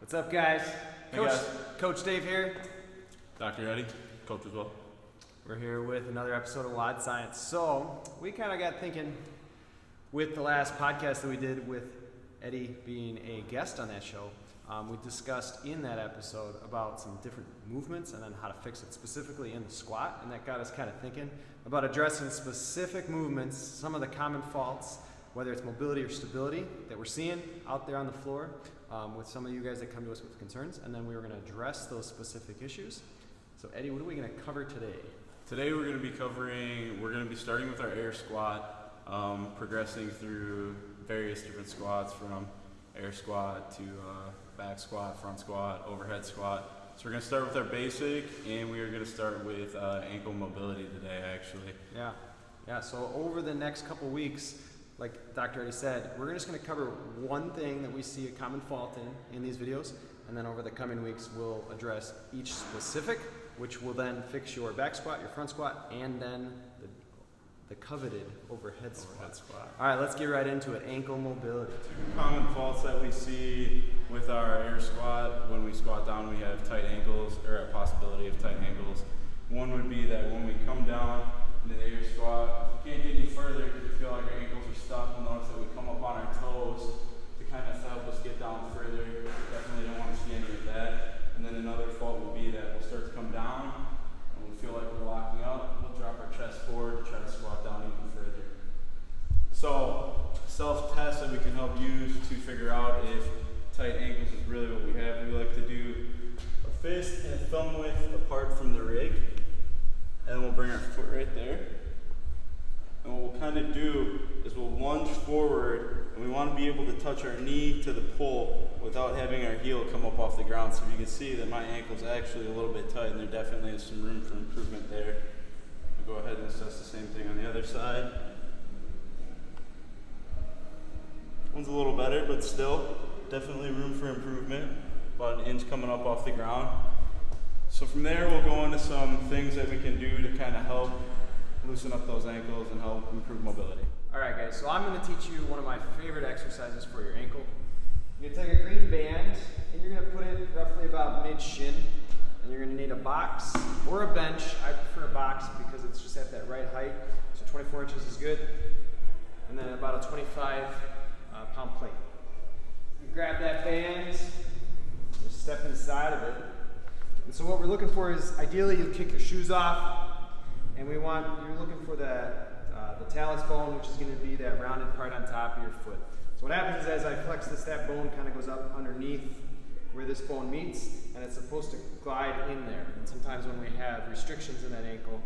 What's up, guys? Hey, guys. Coach Dave here. Dr. Eddie, coach as well. We're here with another episode of WOD Science. So we kind of got thinking with the last podcast that we did with Eddie being a guest on that show. We discussed in that episode about some different movements and then how to fix it specifically in the squat, and that got us kind of thinking about addressing specific movements, some of the common faults, whether it's mobility or stability that we're seeing out there on the floor with some of you guys that come to us with concerns, and then we were going to address those specific issues. So Eddie, what are we going to cover today? Today we're going to be starting with our air squat, progressing through various different squats from air squat to back squat, front squat, overhead squat. So we're going to start with our basic, and we are going to start with ankle mobility today, actually. Yeah. So over the next couple weeks, like Dr. Eddie said, we're just going to cover one thing that we see a common fault in these videos, and then over the coming weeks we'll address each specific, which will then fix your back squat, your front squat, and then the coveted overhead squat. All right, let's get right into it. Ankle mobility. Two common faults that we see with our air squat: when we squat down, we have tight ankles, or a possibility of tight ankles. One would be that when we come down in the air squat, if you can't get any further because you feel like our ankles are stuck, we'll notice that we come up on our toes to kind of help us get down further. Definitely don't want to see any of that. And then another fault would be that we'll start to come down, and we'll feel like we're locking up. We'll drop our chest forward to try to squat down even further. So, self-test that we can help use to figure out if tight ankles is really what we have. We like to do a fist and a thumb width apart from the rig, and we'll bring our foot right there. And what we'll kind of do is we'll lunge forward, and we want to be able to touch our knee to the pole without having our heel come up off the ground. So you can see that my ankle's actually a little bit tight, and there definitely is some room for improvement there. We'll go ahead and assess the same thing on the other side. One's a little better, but still definitely room for improvement. About an inch coming up off the ground. So from there, we'll go into some things that we can do to kind of help loosen up those ankles and help improve mobility. All right, guys, so I'm going to teach you one of my favorite exercises for your ankle. You're going to take a green band, and you're going to put it roughly about mid-shin, and you're going to need a box or a bench. I prefer a box because it's just at that right height, so 24 inches is good. And then about a 25-pound plate. You grab that band, just step inside of it. And so what we're looking for is, ideally, you kick your shoes off, and you're looking for the talus bone, which is going to be that rounded part on top of your foot. So what happens is, as I flex this, that bone kind of goes up underneath where this bone meets, and it's supposed to glide in there. And sometimes when we have restrictions in that ankle,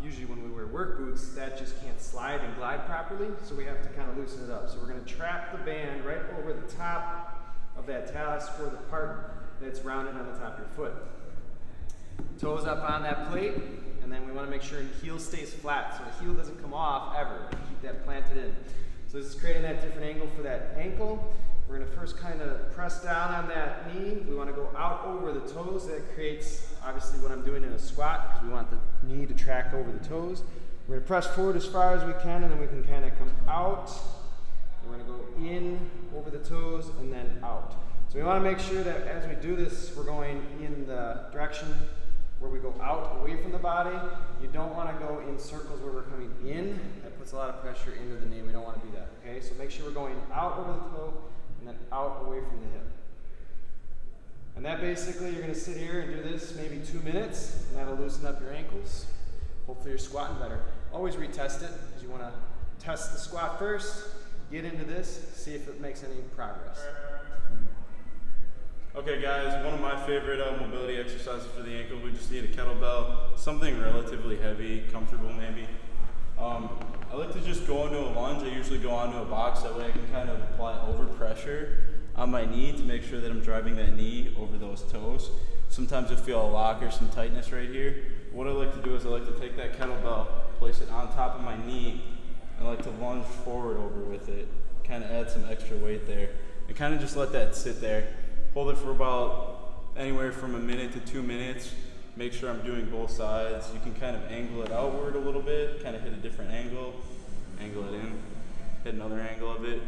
usually when we wear work boots, that just can't slide and glide properly, so we have to kind of loosen it up. So we're going to trap the band right over the top of that talus, or the part that's rounded on the top of your foot. Toes up on that plate, and then we want to make sure the heel stays flat, so the heel doesn't come off ever. Keep that planted in. So this is creating that different angle for that ankle. We're going to first kind of press down on that knee. We want to go out over the toes. That creates, obviously, what I'm doing in a squat, because we want the knee to track over the toes. We're going to press forward as far as we can, and then we can kind of come out. We're going to go in over the toes and then out. So we want to make sure that as we do this, we're going in the direction where we go out away from the body. You don't want to go in circles where we're coming in. That puts a lot of pressure into the knee. We don't want to do that, okay? So make sure we're going out over the toe and then out away from the hip. And that basically, you're going to sit here and do this maybe 2 minutes, and that'll loosen up your ankles. Hopefully you're squatting better. Always retest it, because you want to test the squat first, get into this, see if it makes any progress. Okay guys, one of my favorite mobility exercises for the ankle, we just need a kettlebell, something relatively heavy, comfortable maybe. I like to just go into a lunge. I usually go onto a box, that way I can kind of apply overpressure on my knee to make sure that I'm driving that knee over those toes. Sometimes you'll feel a lock or some tightness right here. What I like to do is I like to take that kettlebell, place it on top of my knee, and I like to lunge forward over with it, kind of add some extra weight there, and kind of just let that sit there. Hold it for about anywhere from a minute to 2 minutes. Make sure I'm doing both sides. You can kind of angle it outward a little bit, kind of hit a different angle it in. hit another angle of it.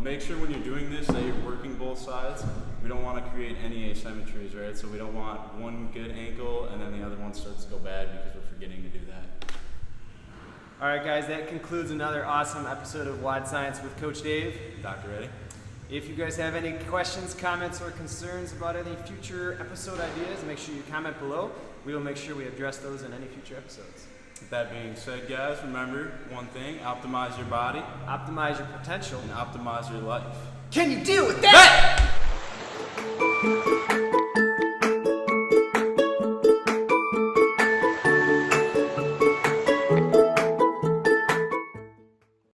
Make sure when you're doing this that you're working both sides. We don't want to create any asymmetries, right? So we don't want one good ankle and then the other one starts to go bad because we're forgetting to do that. All right, guys, that concludes another awesome episode of WOD Science with Coach Dave. Dr. Eddie? If you guys have any questions, comments, or concerns about any future episode ideas, make sure you comment below. We will make sure we address those in any future episodes. With that being said, guys, remember one thing: optimize your body, Optimize your potential. and optimize your life. Can you deal with that?